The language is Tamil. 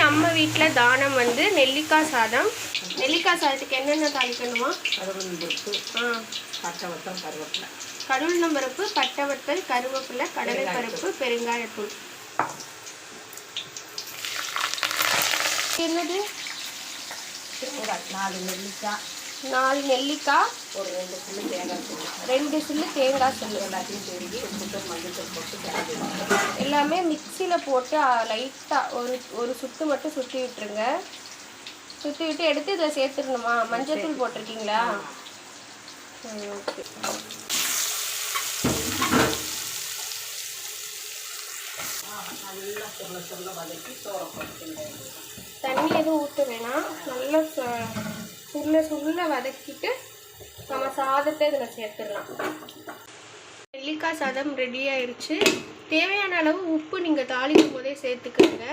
நம்ம வீட்டில் தானம் வந்து நெல்லிக்காய் சாதம். நெல்லிக்காய் சாதத்துக்கு என்னென்ன தாளிக்கணுமா? கடவுளும் பருப்பு, பட்டை வத்தல், கருவேப்பிலை, கடலை பருப்பு, பெருங்காயத்தூள். என்னது? 4 நெல்லிக்காய், ஒரு 2 சில்லு தேங்காய் சில்லு எல்லாமே மிக்சியில் போட்டு லைட்டாக ஒரு சுற்று மட்டும் சுற்றி விட்டுருங்க. சுற்றி விட்டு எடுத்து இதில் சேர்த்துக்கணுமா? மஞ்சத்தூள் போட்டிருக்கீங்களா? ஓகே. தண்ணி எதுவும் ஊற்ற வேணாம். நல்லா சுருள வதக்கிட்டு நம்ம சாதத்தை இதில் சேர்த்துடலாம். நெல்லிக்காய் சாதம் ரெடி ஆயிடுச்சு. தேவையான அளவு உப்பு நீங்கள் தாளிக்கும் போதே சேர்த்துக்கோங்க.